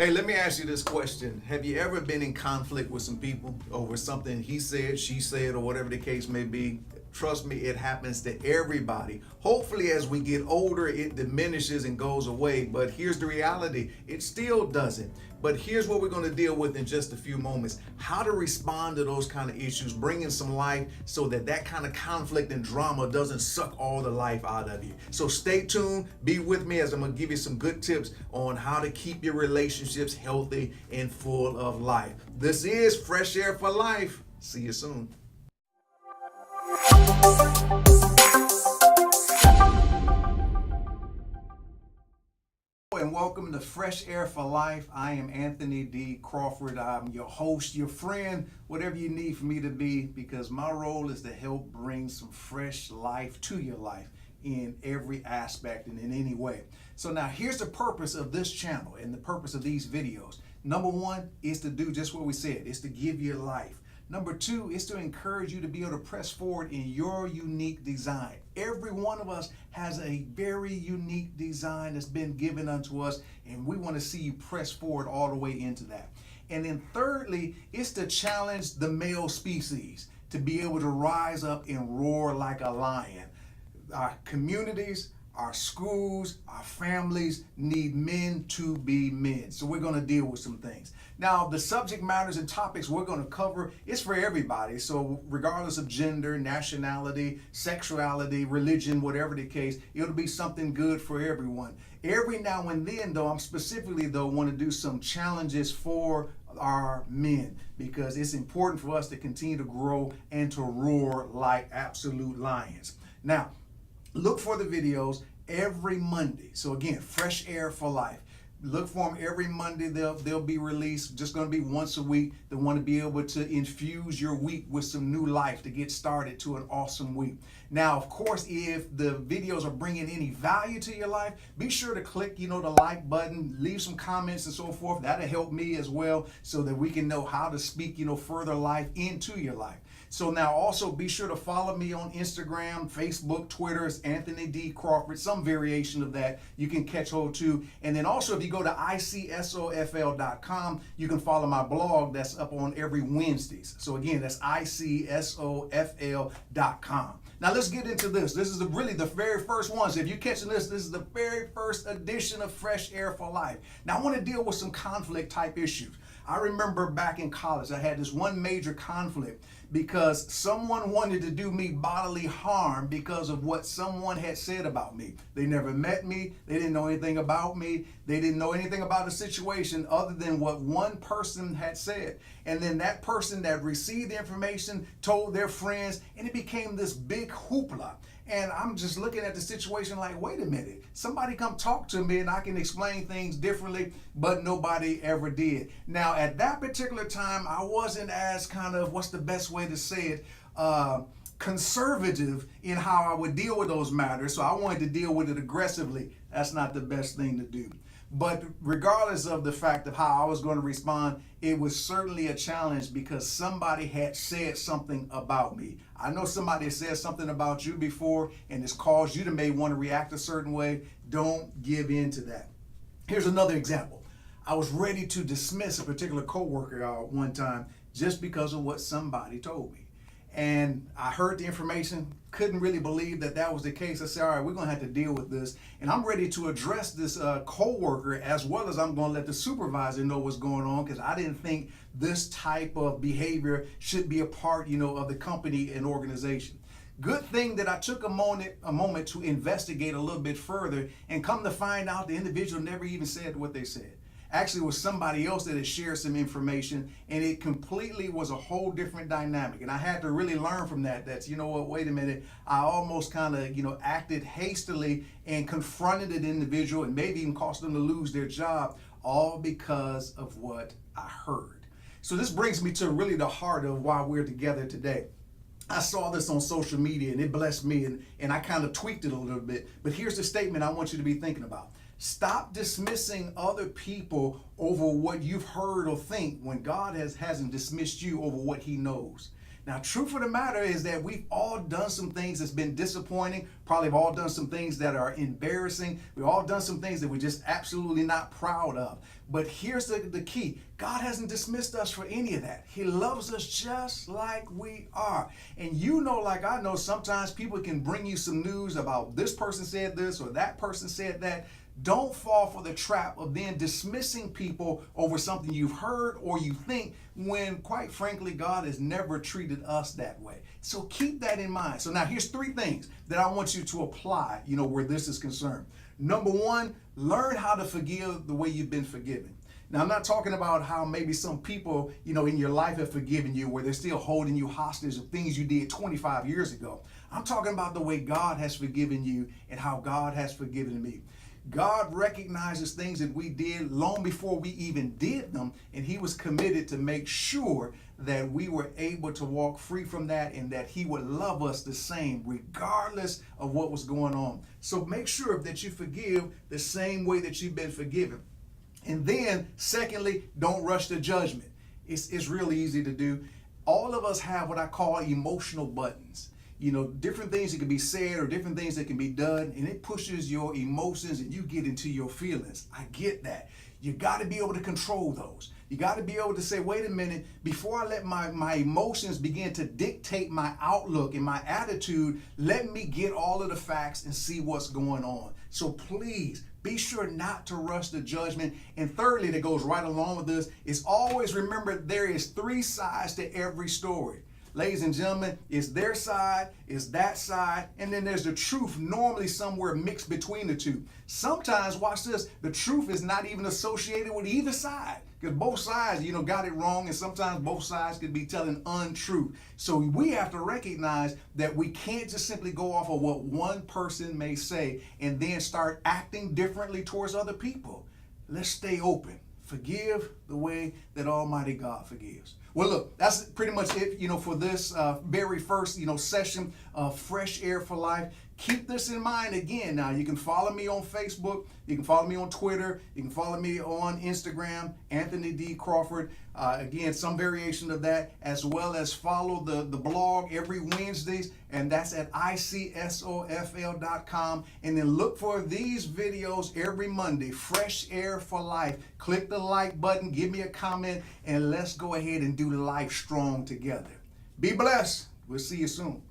Hey, let me ask you this question. Have you ever been in conflict with some people over something he said, she said, or whatever the case may be? Trust me, it happens to everybody. Hopefully, as we get older, it diminishes and goes away. But here's the reality, it still doesn't. But here's what we're going to deal with in just a few moments: how to respond to those kind of issues, bringing some life so that that kind of conflict and drama doesn't suck all the life out of you. So stay tuned, be with me as I'm going to give you some good tips on how to keep your relationships healthy and full of life. This is Fresh Air for Life. See you soon. And welcome to Fresh Air for Life. I am Anthony D. Crawford. I'm your host, your friend, whatever you need for me to be, because my role is to help bring some fresh life to your life in every aspect and in any way. So now here's the purpose of this channel and the purpose of these videos. Number one is to do just what we said, is to give you life. Number two is to encourage you to be able to press forward in your unique design. Every one of us has a very unique design that's been given unto us, and we want to see you press forward all the way into that. And then thirdly, it's to challenge the male species to be able to rise up and roar like a lion. Our communities, our schools, our families need men to be men. So we're going to deal with some things. Now, the subject matters and topics we're going to cover is for everybody. So regardless of gender, nationality, sexuality, religion, whatever the case, it'll be something good for everyone. Every now and then, though, I'm specifically, though, want to do some challenges for our men, because it's important for us to continue to grow and to roar like absolute lions. Now, look for the videos every Monday. So again, Fresh Air for Life. Look for them every Monday. They'll be released. Just going to be once a week. They want to be able to infuse your week with some new life to get started to an awesome week. Now, of course, if the videos are bringing any value to your life, be sure to click, the like button, leave some comments and so forth. That'll help me as well, so that we can know how to speak, further life into your life. So now also be sure to follow me on Instagram, Facebook, Twitter. It's Anthony D. Crawford, some variation of that you can catch hold to. And then also if you go to icsofl.com, you can follow my blog that's up on every Wednesdays. So again, that's icsofl.com. Now let's get into this. This is really the very first one. So if you're catching this is the very first edition of Fresh Air for Life. Now I want to deal with some conflict type issues. I remember back in college, I had this one major conflict because someone wanted to do me bodily harm because of what someone had said about me. They never met me. They didn't know anything about me. They didn't know anything about the situation other than what one person had said. And then that person that received the information told their friends, and it became this big hoopla. And I'm just looking at the situation like, wait a minute, somebody come talk to me and I can explain things differently, but nobody ever did. Now, at that particular time, I wasn't as kind of, what's the best way to say it, conservative in how I would deal with those matters. So I wanted to deal with it aggressively. That's not the best thing to do. But regardless of the fact of how I was going to respond, it was certainly a challenge because somebody had said something about me. I know somebody has said something about you before and it's caused you to may want to react a certain way. Don't give in to that. Here's another example. I was ready to dismiss a particular coworker one time just because of what somebody told me. And I heard the information, couldn't really believe that that was the case. I said, all right, we're going to have to deal with this. And I'm ready to address this coworker as well as I'm going to let the supervisor know what's going on, because I didn't think this type of behavior should be a part, of the company and organization. Good thing that I took a moment to investigate a little bit further, and come to find out the individual never even said what they said. Actually, it was somebody else that had shared some information, and it completely was a whole different dynamic. And I had to really learn from that. That's, wait a minute. I almost kind of, acted hastily and confronted an individual and maybe even caused them to lose their job, all because of what I heard. So this brings me to really the heart of why we're together today. I saw this on social media and it blessed me, and I kind of tweaked it a little bit. But here's the statement I want you to be thinking about. Stop dismissing other people over what you've heard or think when God hasn't dismissed you over what he knows. Now, truth of the matter is that we've all done some things that's been disappointing. Probably have all done some things that are embarrassing. We've all done some things that we're just absolutely not proud of. But here's the key. God hasn't dismissed us for any of that. He loves us just like we are. And you know, like I know, sometimes people can bring you some news about this person said this or that person said that. Don't fall for the trap of then dismissing people over something you've heard or you think, when quite frankly, God has never treated us that way. So keep that in mind. So now here's 3 things that I want you to apply, where this is concerned. Number 1, learn how to forgive the way you've been forgiven. Now, I'm not talking about how maybe some people, in your life have forgiven you where they're still holding you hostage of things you did 25 years ago. I'm talking about the way God has forgiven you and how God has forgiven me. God recognizes things that we did long before we even did them, and he was committed to make sure that we were able to walk free from that and that he would love us the same regardless of what was going on. So make sure that you forgive the same way that you've been forgiven. And then, secondly, don't rush to judgment. It's really easy to do. All of us have what I call emotional buttons. Different things that can be said or different things that can be done, and it pushes your emotions and you get into your feelings. I get that. You got to be able to control those. You got to be able to say, wait a minute, before I let my emotions begin to dictate my outlook and my attitude, let me get all of the facts and see what's going on. So please be sure not to rush to judgment. And thirdly, that goes right along with this, is always remember there is 3 sides to every story. Ladies and gentlemen, it's their side, it's that side, and then there's the truth normally somewhere mixed between the two. Sometimes, watch this, the truth is not even associated with either side, because both sides, got it wrong, and sometimes both sides could be telling untruth. So we have to recognize that we can't just simply go off of what one person may say and then start acting differently towards other people. Let's stay open. Forgive the way that Almighty God forgives. Well, look, that's pretty much it, for this very first, session of Fresh Air for Life. Keep this in mind again. Now, you can follow me on Facebook. You can follow me on Twitter. You can follow me on Instagram, Anthony D. Crawford. Again, some variation of that, as well as follow the blog every Wednesdays, and that's at icsofl.com. And then look for these videos every Monday, Fresh Air for Life. Click the like button, give me a comment, and let's go ahead and do life strong together. Be blessed. We'll see you soon.